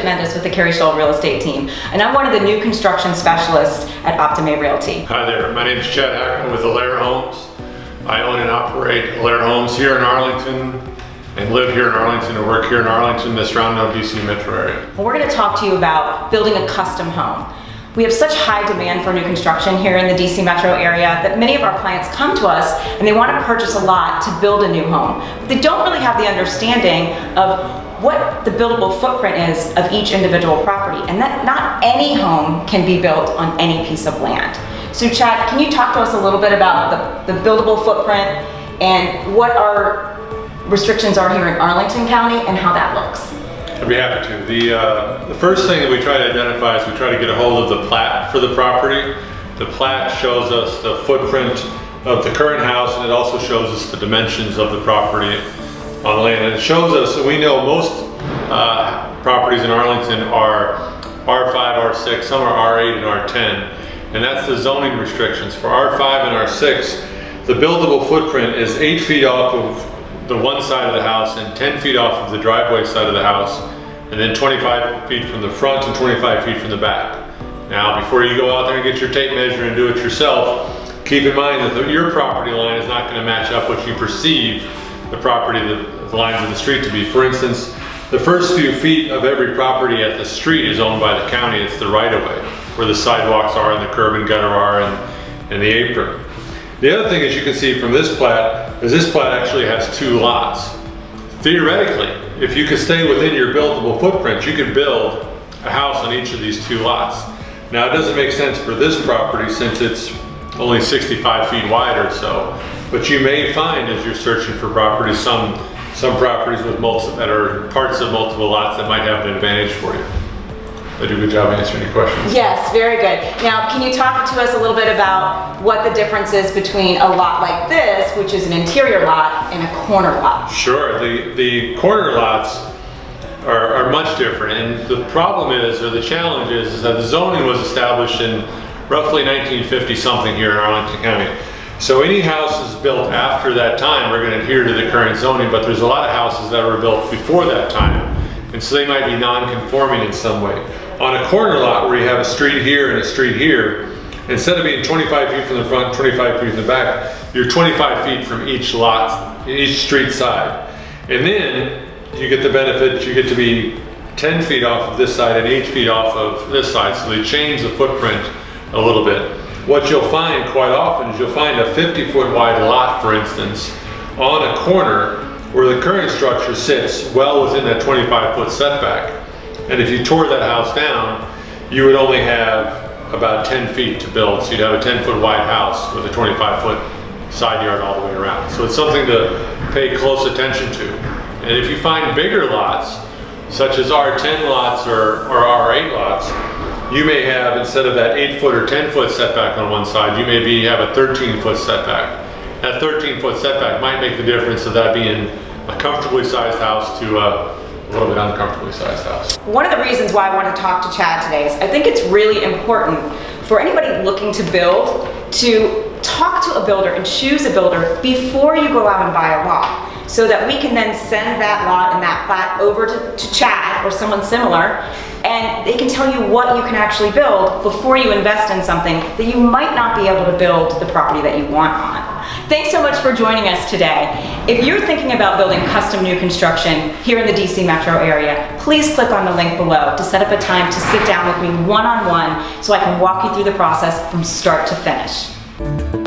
Bridgett Mendez with the Keri Shull real estate team, and I'm one of the new construction specialists at Optim A Realty. Hi there, my name is Chad Hepprin with Alair Homes. I own and operate Alair Homes here in Arlington and live here in Arlington and work here in Arlington, the surrounding DC metro area. Well, we're going to talk to you about building a custom home. We have such high demand for new construction here in the DC metro area that many of our clients come to us and they want to purchase a lot to build a new home. But they don't really have the understanding of what the buildable footprint is of each individual property, and that not any home can be built on any piece of land. So Chad, can you talk to us a little bit about the buildable footprint and what our restrictions are here in Arlington County and how that looks? I'd be happy to. The first thing that we try to identify is we try to get a hold of the plat for the property. The plat shows us the footprint of the current house, and it also shows us the dimensions of the property on the land. And it shows us, so we know most properties in Arlington are R5, R6, some are R8 and R10, and that's the zoning restrictions. For R5 and R6, the buildable footprint is 8 feet off of the one side of the house and 10 feet off of the driveway side of the house, and then 25 feet from the front and 25 feet from the back. Now, before you go out there and get your tape measure and do it yourself, keep in mind that your property line is not going to match up what you perceive the property, the lines of the street to be. For instance, the first few feet of every property at the street is owned by the county. It's the right-of-way, where the sidewalks are and the curb and gutter are and the apron. The other thing, as you can see from this plat, is this plat actually has 2 lots. Theoretically, if you could stay within your buildable footprint, you could build a house on each of these 2 lots. Now, it doesn't make sense for this property since it's only 65 feet wide or so, but you may find as you're searching for properties, some properties with that are parts of multiple lots that might have an advantage for you. They do a good job answering your questions. Yes, very good. Now, can you talk to us a little bit about what the difference is between a lot like this, which is an interior lot, and a corner lot? Sure. The corner lots are much different, and the problem is, or the challenge is that the zoning was established in roughly 1950 something here in Arlington County. So any houses built after that time are going to adhere to the current zoning, but there's a lot of houses that were built before that time, and so they might be non-conforming in some way. On a corner lot where you have a street here and a street here, instead of being 25 feet from the front, 25 feet from the back, you're 25 feet from each lot, each street side. And then you get the benefit, you get to be 10 feet off of this side and 8 feet off of this side, so they change the footprint a little bit. What you'll find quite often is you'll find a 50-foot wide lot, for instance, on a corner where the current structure sits well within that 25-foot setback. And if you tore that house down, you would only have about 10 feet to build. So you'd have a 10-foot wide house with a 25-foot side yard all the way around. So it's something to pay close attention to. And if you find bigger lots, such as R10 lots or R8 lots, you may have, instead of that 8-foot or 10-foot setback on one side, you may have a 13-foot setback. That 13-foot setback might make the difference of that being a comfortably sized house to a little bit uncomfortably sized house. One of the reasons why I want to talk to Chad today is I think it's really important for anybody looking to build to talk to a builder and choose a builder before you go out and buy a lot, so that we can then send that lot and that plat over to Chad or someone similar, and they can tell you what you can actually build before you invest in something that you might not be able to build the property that you want on. Thanks so much for joining us today. If you're thinking about building custom new construction here in the DC metro area, please click on the link below to set up a time to sit down with me one-on-one so I can walk you through the process from start to finish.